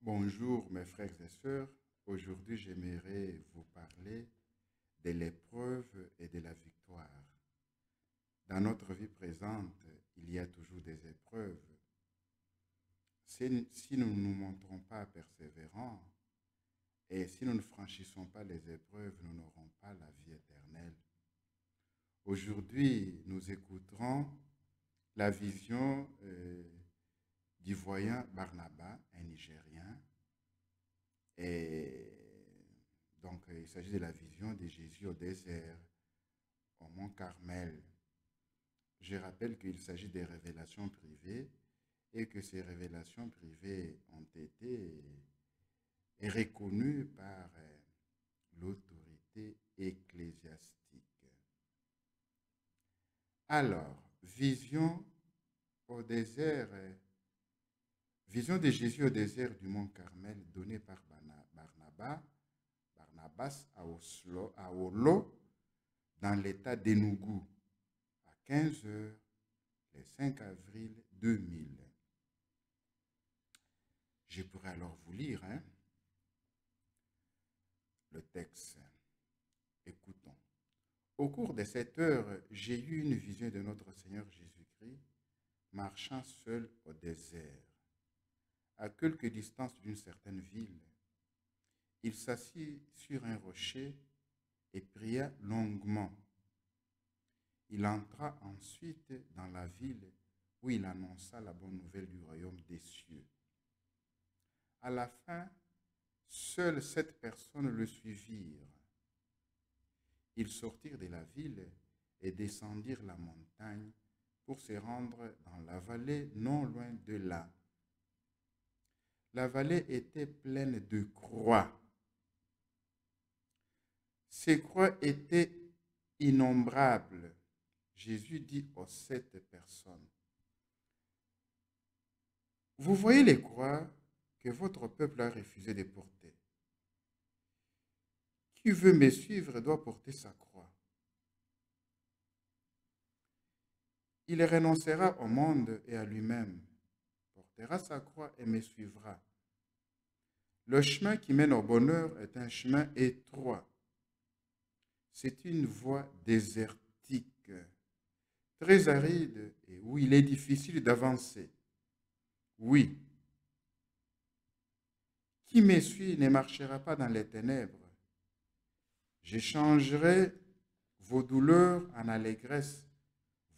Bonjour mes frères et sœurs, aujourd'hui j'aimerais vous parler de l'épreuve et de la victoire. Dans notre vie présente, il y a toujours des épreuves. Si nous ne nous montrons pas persévérants et si nous ne franchissons pas les épreuves, nous n'aurons pas la vie éternelle. Aujourd'hui, nous écouterons la vision du voyant Barnabas, un Nigérien. Et donc, il s'agit de la vision de Jésus au désert, au mont Carmel. Je rappelle qu'il s'agit des révélations privées et que ces révélations privées ont été reconnues par l'autorité ecclésiastique. Alors, vision au désert, vision de Jésus au désert du mont Carmel donnée par Barnabas à Olo, dans l'état d'Enugu, à 15 heures, le 5 avril 2000. Je pourrais alors vous lire le texte. Écoutons. Au cours de cette heure, j'ai eu une vision de notre Seigneur Jésus-Christ marchant seul au désert, à quelque distance d'une certaine ville. Il s'assit sur un rocher et pria longuement. Il entra ensuite dans la ville où il annonça la bonne nouvelle du royaume des cieux. À la fin, seules 7 personnes le suivirent. Ils sortirent de la ville et descendirent la montagne pour se rendre dans la vallée non loin de là. La vallée était pleine de croix. Ces croix étaient innombrables. Jésus dit aux 7 personnes, « Vous voyez les croix que votre peuple a refusé de porter. Qui veut me suivre doit porter sa croix. Il renoncera au monde et à lui-même, portera sa croix et me suivra. Le chemin qui mène au bonheur est un chemin étroit. C'est une voie désertique, très aride et où il est difficile d'avancer. Oui, qui me suit ne marchera pas dans les ténèbres. Je changerai vos douleurs en allégresse,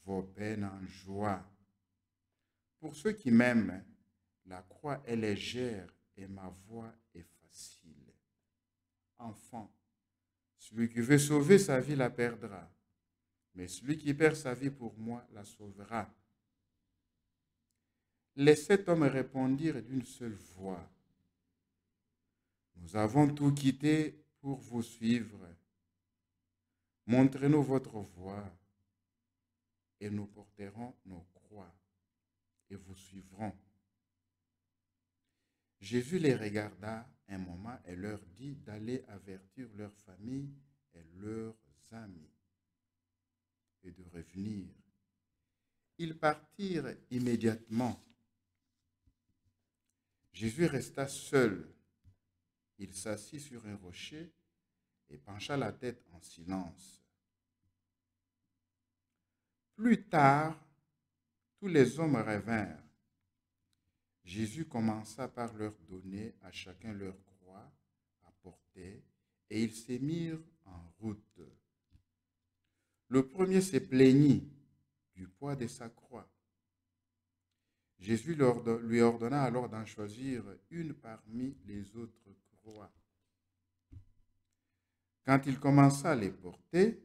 vos peines en joie. Pour ceux qui m'aiment, la croix est légère et ma voie est facile. Enfant, celui qui veut sauver sa vie la perdra, mais celui qui perd sa vie pour moi la sauvera. Les 7 hommes répondirent d'une seule voix, nous avons tout quitté pour vous suivre. Montrez-nous votre voie et nous porterons nos croix et vous suivrons. Jésus les regarda un moment et leur dit d'aller avertir leur famille et leurs amis et de revenir. Ils partirent immédiatement. Jésus resta seul. Il s'assit sur un rocher et pencha la tête en silence. Plus tard, tous les hommes revinrent. Jésus commença par leur donner à chacun leur croix à porter et ils se mirent en route. Le premier se plaignit du poids de sa croix. Jésus lui ordonna alors d'en choisir une parmi les autres croix. Quand il commença à les porter,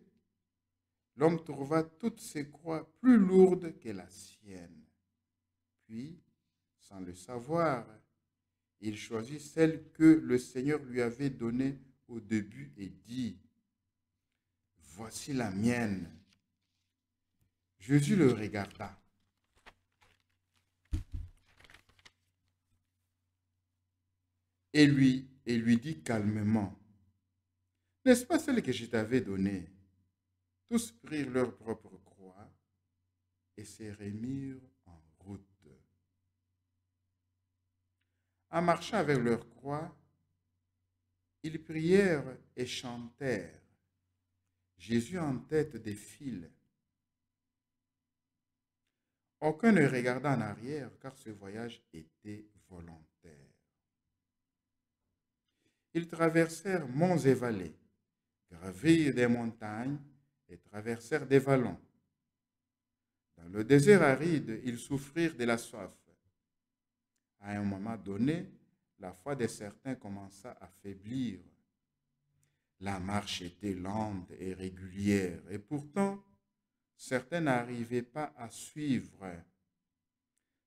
l'homme trouva toutes ces croix plus lourdes que la sienne. Puis, sans le savoir, il choisit celle que le Seigneur lui avait donnée au début et dit, « Voici la mienne. » Jésus le regarda. Et lui dit calmement, « N'est-ce pas celle que je t'avais donnée? » Tous prirent leur propre croix et se remirent en route. En marchant avec leur croix, ils prièrent et chantèrent, Jésus en tête des files. Aucun ne regarda en arrière, car ce voyage était volontaire. Ils traversèrent monts et vallées, gravirent des montagnes et traversèrent des vallons. Dans le désert aride, ils souffrirent de la soif. À un moment donné, la foi de certains commença à faiblir. La marche était lente et régulière, et pourtant, certains n'arrivaient pas à suivre.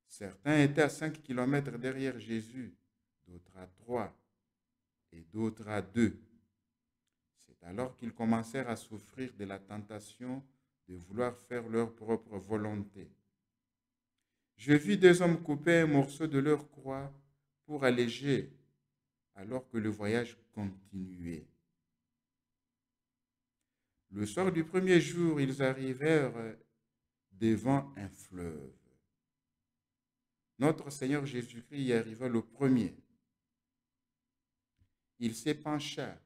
Certains étaient à 5 kilomètres derrière Jésus, d'autres à 3 et d'autres à 2. C'est alors qu'ils commencèrent à souffrir de la tentation de vouloir faire leur propre volonté. Je vis deux hommes couper un morceau de leur croix pour alléger, alors que le voyage continuait. Le soir du premier jour, ils arrivèrent devant un fleuve. Notre Seigneur Jésus-Christ y arriva le premier. Il s'épancha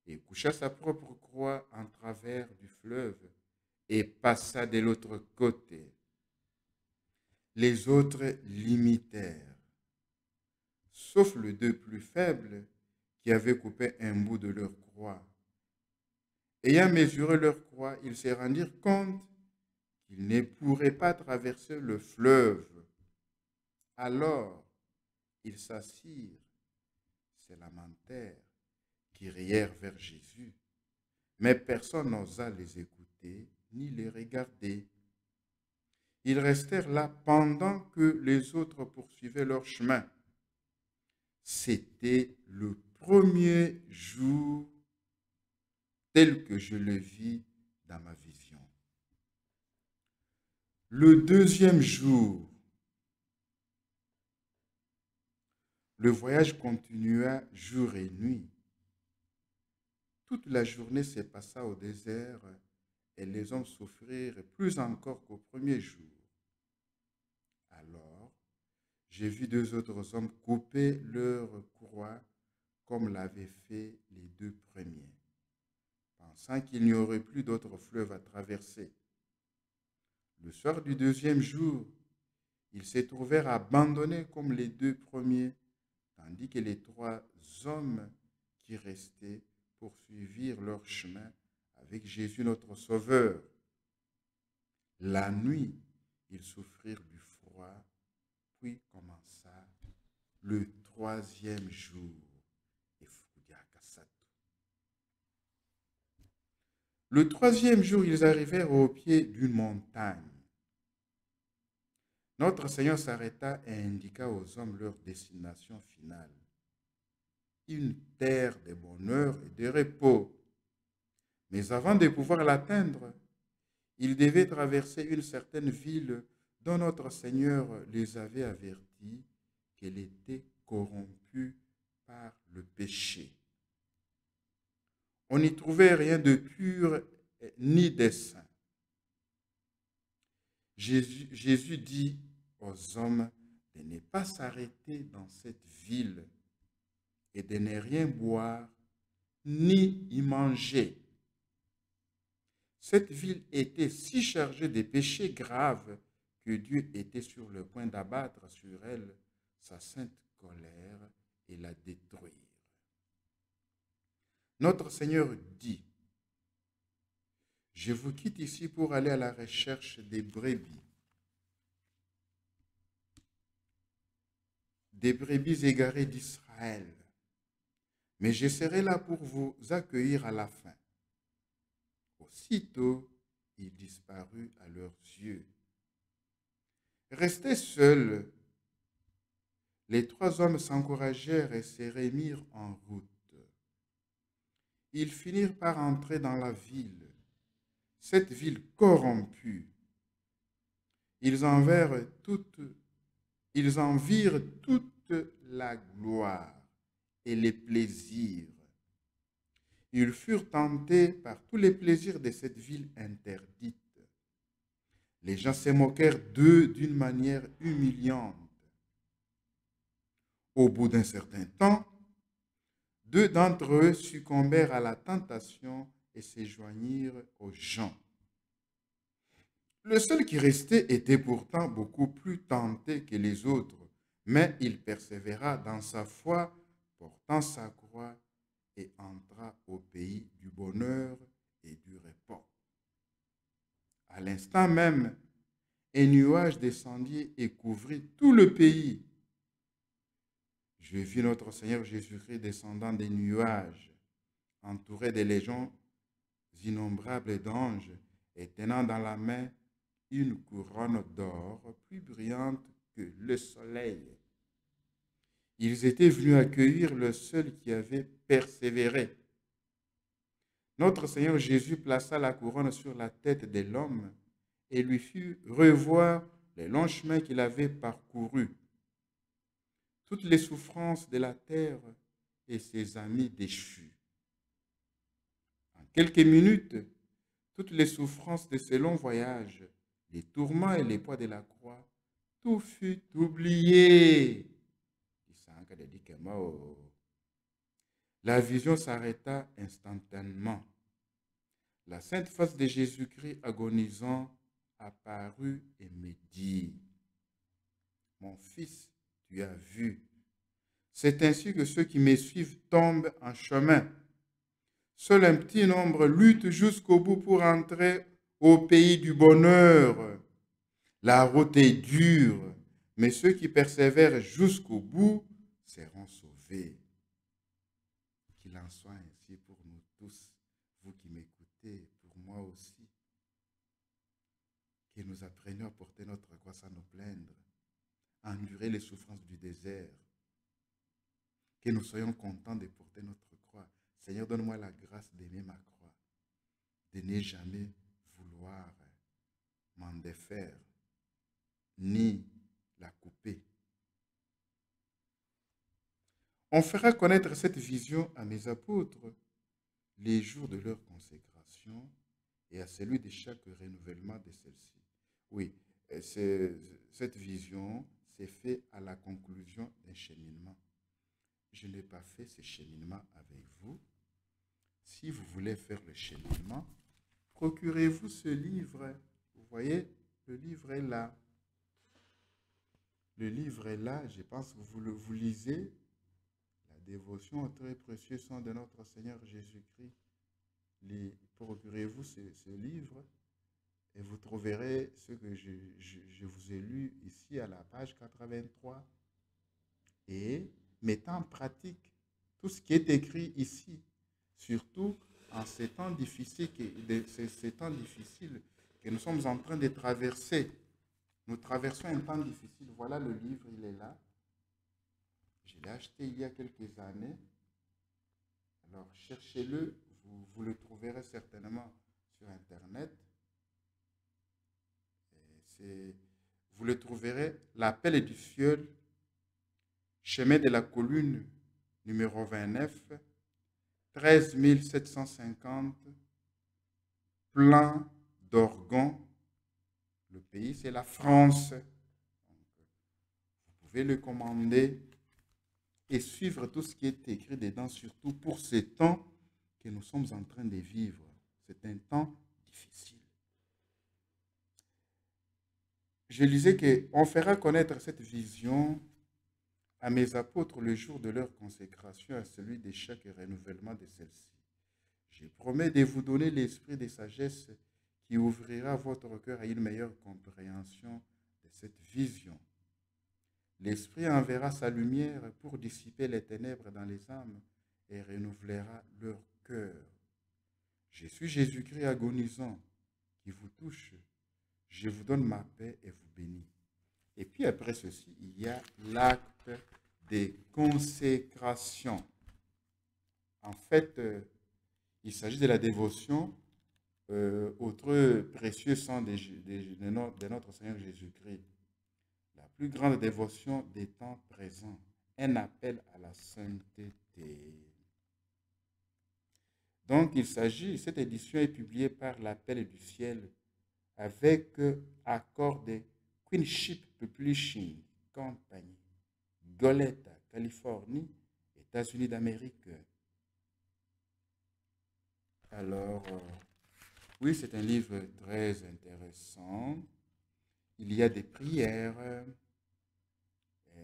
et coucha sa propre croix en travers du fleuve et passa de l'autre côté. Les autres l'imitèrent, sauf les deux plus faibles qui avaient coupé un bout de leur croix. Ayant mesuré leur croix, ils se rendirent compte qu'ils ne pourraient pas traverser le fleuve. Alors, ils s'assirent, se lamentèrent, qui rièrent vers Jésus. Mais personne n'osa les écouter ni les regarder. Ils restèrent là pendant que les autres poursuivaient leur chemin. C'était le premier jour tel que je le vis dans ma vision. Le deuxième jour, le voyage continua jour et nuit. Toute la journée se passa au désert et les hommes souffrirent plus encore qu'au premier jour. Alors, j'ai vu deux autres hommes couper leur croix comme l'avaient fait les deux premiers, pensant qu'il n'y aurait plus d'autres fleuves à traverser. Le soir du deuxième jour, ils se trouvèrent abandonnés comme les deux premiers, tandis que les trois hommes qui restaient poursuivirent leur chemin avec Jésus notre Sauveur. La nuit, ils souffrirent du froid, puis commença le troisième jour. Le troisième jour, ils arrivèrent au pied d'une montagne. Notre Seigneur s'arrêta et indiqua aux hommes leur destination finale. Une terre de bonheur et de repos. Mais avant de pouvoir l'atteindre, ils devaient traverser une certaine ville dont notre Seigneur les avait avertis qu'elle était corrompue par le péché. On n'y trouvait rien de pur ni de saint. Jésus dit aux hommes de ne pas s'arrêter dans cette ville et de ne rien boire ni y manger. Cette ville était si chargée de péchés graves que Dieu était sur le point d'abattre sur elle sa sainte colère et la détruire. Notre Seigneur dit, « Je vous quitte ici pour aller à la recherche des brebis égarées d'Israël. Mais je serai là pour vous accueillir à la fin. » Aussitôt, il disparut à leurs yeux. Restés seuls, les trois hommes s'encouragèrent et se remirent en route. Ils finirent par entrer dans la ville, cette ville corrompue. Ils en virent toute la gloire et les plaisirs. Ils furent tentés par tous les plaisirs de cette ville interdite. Les gens se moquèrent d'eux d'une manière humiliante. Au bout d'un certain temps, 2 d'entre eux succombèrent à la tentation et se joignirent aux gens. Le seul qui restait était pourtant beaucoup plus tenté que les autres, mais il persévéra dans sa foi, portant sa croix, et entra au pays du bonheur et du repos. À l'instant même, un nuage descendit et couvrit tout le pays. Je vis notre Seigneur Jésus-Christ descendant des nuages, entouré des légions innombrables d'anges, et tenant dans la main une couronne d'or plus brillante que le soleil. Ils étaient venus accueillir le seul qui avait persévéré. Notre Seigneur Jésus plaça la couronne sur la tête de l'homme et lui fit revoir les longs chemins qu'il avait parcourus, toutes les souffrances de la terre et ses amis déchus. En quelques minutes, toutes les souffrances de ce long voyage, les tourments et les poids de la croix, tout fut oublié. La vision s'arrêta instantanément. La sainte face de Jésus-Christ agonisant apparut et me dit, « Mon fils, tu as vu. C'est ainsi que ceux qui me suivent tombent en chemin. Seul un petit nombre lutte jusqu'au bout pour entrer au pays du bonheur. La route est dure, mais ceux qui persévèrent jusqu'au bout seront sauvés. » Qu'il en soit ainsi pour nous tous, vous qui m'écoutez, pour moi aussi. Que nous apprenions à porter notre croix sans nous plaindre, à endurer les souffrances du désert. Que nous soyons contents de porter notre croix. Seigneur, donne-moi la grâce d'aimer ma croix, de ne jamais vouloir m'en défaire, ni la couper. On fera connaître cette vision à mes apôtres les jours de leur consécration et à celui de chaque renouvellement de celle-ci. Oui, cette vision s'est faite à la conclusion d'un cheminement. Je n'ai pas fait ce cheminement avec vous. Si vous voulez faire le cheminement, procurez-vous ce livre. Vous voyez, le livre est là. Le livre est là, je pense que vous lisez. Dévotion au très précieux sang de notre Seigneur Jésus-Christ. Procurez-vous ce livre et vous trouverez ce que je vous ai lu ici à la page 83. Et mettez en pratique tout ce qui est écrit ici, surtout en ces temps difficiles que nous sommes en train de traverser. Nous traversons un temps difficile. Voilà le livre, il est là. Je l'ai acheté il y a quelques années. Alors, cherchez-le. Vous le trouverez certainement sur Internet. Vous le trouverez, L'appel du Filleul, chemin de la Colline, numéro 29, 13 750, Plan d'Orgon. Le pays, c'est la France. Donc, vous pouvez le commander et suivre tout ce qui est écrit dedans, surtout pour ce temps que nous sommes en train de vivre. C'est un temps difficile. Je lisais qu'on fera connaître cette vision à mes apôtres le jour de leur consécration, à celui de chaque renouvellement de celle-ci. Je promets de vous donner l'esprit de sagesse qui ouvrira votre cœur à une meilleure compréhension de cette vision. L'Esprit enverra sa lumière pour dissiper les ténèbres dans les âmes et renouvellera leur cœur. Je suis Jésus-Christ agonisant qui vous touche. Je vous donne ma paix et vous bénis. Et puis après ceci, il y a l'acte de consécration. En fait, il s'agit de la dévotion au très précieux sang de notre Seigneur Jésus-Christ. La plus grande dévotion des temps présents, un appel à la sainteté. Donc, cette édition est publiée par l'Appel du Ciel avec accord de Queenship Publishing Company, Goleta Californie, États-Unis d'Amérique. Alors, oui, c'est un livre très intéressant. Il y a des prières,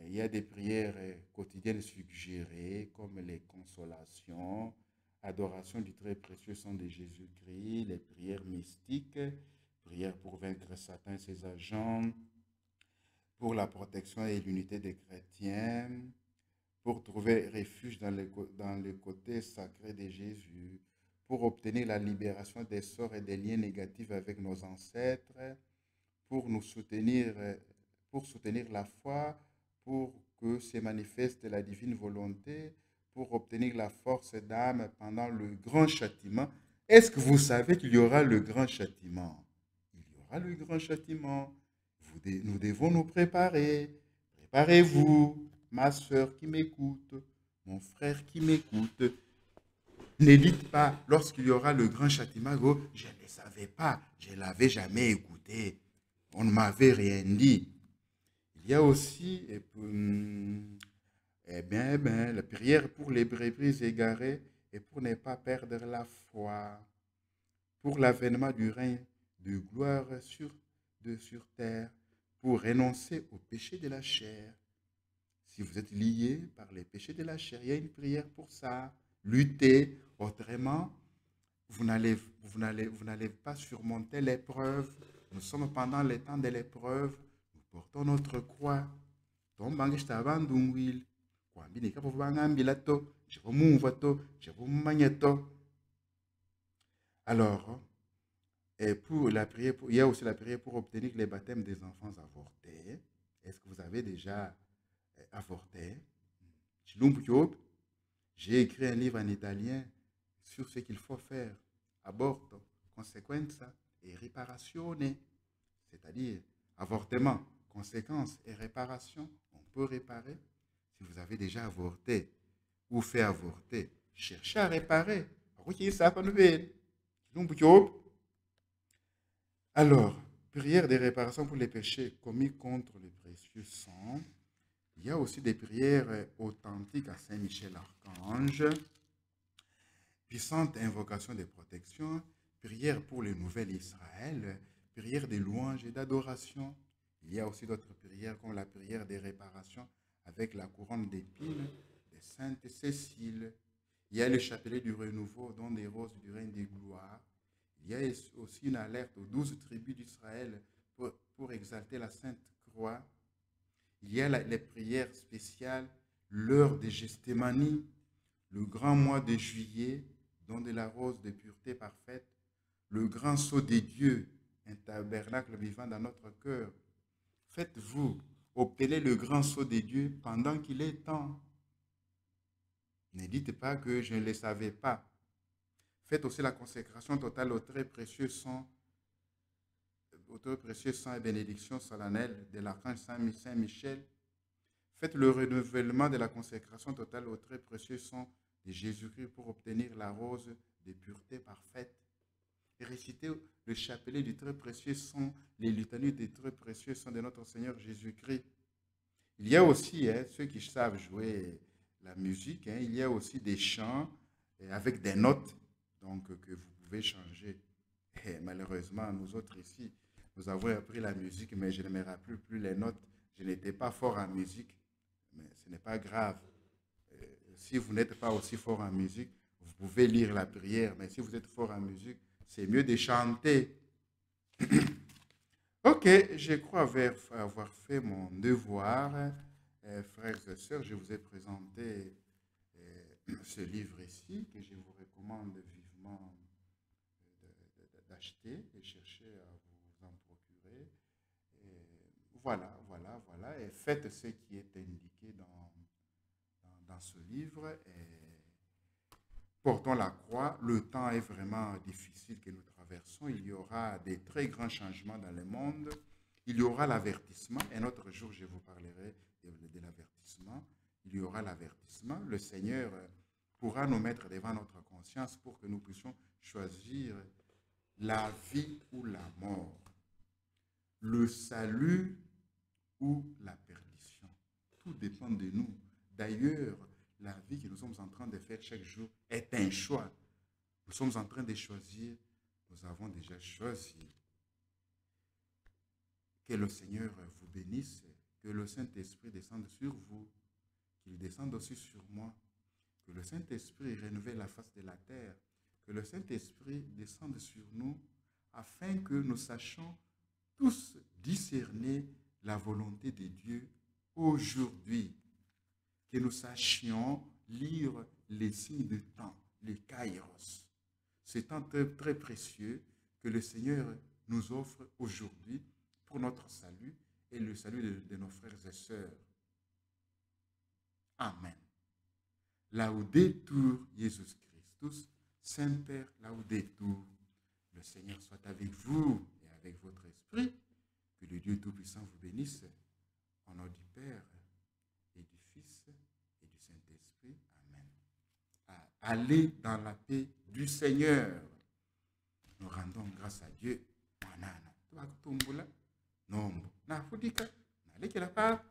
il y a des prières quotidiennes suggérées comme les consolations, adoration du très précieux sang de Jésus-Christ, les prières mystiques, prières pour vaincre Satan et ses agents, pour la protection et l'unité des chrétiens, pour trouver refuge dans le côté sacré de Jésus, pour obtenir la libération des sorts et des liens négatifs avec nos ancêtres, pour nous soutenir, pour soutenir la foi, pour que se manifeste la divine volonté, pour obtenir la force d'âme pendant le grand châtiment. Est-ce que vous savez qu'il y aura le grand châtiment? Il y aura le grand châtiment. Nous devons nous préparer. Préparez-vous, ma soeur qui m'écoute, mon frère qui m'écoute. Ne dites pas, lorsqu'il y aura le grand châtiment, oh, je ne savais pas, je ne l'avais jamais écouté. On ne m'avait rien dit. Il y a aussi la prière pour les brebis égarées et pour ne pas perdre la foi, pour l'avènement du règne de gloire sur terre, pour renoncer au péché de la chair. Si vous êtes lié par les péchés de la chair, il y a une prière pour ça. Lutter, autrement, vous n'allez pas surmonter l'épreuve. Nous sommes pendant les temps de l'épreuve. Nous portons notre croix. Alors, et pour la prière, il y a aussi la prière pour obtenir les baptêmes des enfants avortés. Est-ce que vous avez déjà avorté? J'ai écrit un livre en italien sur ce qu'il faut faire. Aborto, consequenza et riparazione. C'est-à-dire avortement, conséquence et réparation. On peut réparer. Si vous avez déjà avorté ou fait avorter, cherchez à réparer. Alors, prière de réparation pour les péchés commis contre le précieux sang. Il y a aussi des prières authentiques à Saint-Michel-Archange, puissante invocation de protection, prière pour le nouvel Israël, prière de louange et d'adoration. Il y a aussi d'autres prières comme la prière des réparations avec la couronne d'épines de Sainte Cécile. Il y a le chapelet du renouveau, don des roses du règne des gloires. Il y a aussi une alerte aux 12 tribus d'Israël pour exalter la Sainte Croix. Il y a les prières spéciales, l'heure de Gethsémani, le grand mois de juillet, don de la rose de pureté parfaite, le grand sceau des dieux, un tabernacle vivant dans notre cœur. Faites-vous, obtenez le grand sceau des dieux pendant qu'il est temps. Ne dites pas que je ne le savais pas. Faites aussi la consécration totale au très précieux sang et bénédiction solennelle de l'archange Saint Michel. Faites le renouvellement de la consécration totale au très précieux sang de Jésus-Christ pour obtenir la rose de pureté parfaite. Et récitez le chapelet du très précieux sang, les litanies du très précieux sang de notre Seigneur Jésus-Christ. Il y a aussi, ceux qui savent jouer la musique, il y a aussi des chants avec des notes donc, que vous pouvez changer. Et malheureusement, nous autres ici, nous avons appris la musique, mais je ne me rappelle plus les notes. Je n'étais pas fort en musique, mais ce n'est pas grave. Si vous n'êtes pas aussi fort en musique, vous pouvez lire la prière, mais si vous êtes fort en musique, c'est mieux de chanter. Ok, je crois avoir fait mon devoir. Frères et sœurs, je vous ai présenté ce livre ici que je vous recommande vivement d'acheter et chercher à vous en procurer. Et voilà. Et faites ce qui est indiqué dans ce livre. Et portons la croix. Le temps est vraiment difficile que nous traversons. Il y aura des très grands changements dans le monde. Il y aura l'avertissement. Un autre jour, je vous parlerai de l'avertissement. Il y aura l'avertissement. Le Seigneur pourra nous mettre devant notre conscience pour que nous puissions choisir la vie ou la mort, le salut ou la perdition. Tout dépend de nous. D'ailleurs, la vie que nous sommes en train de faire chaque jour est un choix. Nous sommes en train de choisir. Nous avons déjà choisi. Que le Seigneur vous bénisse. Que le Saint-Esprit descende sur vous. Qu'il descende aussi sur moi. Que le Saint-Esprit renouvelle la face de la terre. Que le Saint-Esprit descende sur nous afin que nous sachions tous discerner la volonté de Dieu aujourd'hui. Que nous sachions lire les signes de temps, les kairos. C'est un temps très précieux que le Seigneur nous offre aujourd'hui pour notre salut et le salut de nos frères et sœurs. Amen. Laudetur Jesus Christus, Semper Laudetur. Le Seigneur soit avec vous et avec votre esprit. Que le Dieu Tout-Puissant vous bénisse. Au nom du Père et du Fils et du Saint-Esprit. Amen. Allez dans la paix du Seigneur. Nous rendons grâce à Dieu. Manana. Tuakutumbula. Nombo. Na fudika. Na leki la part.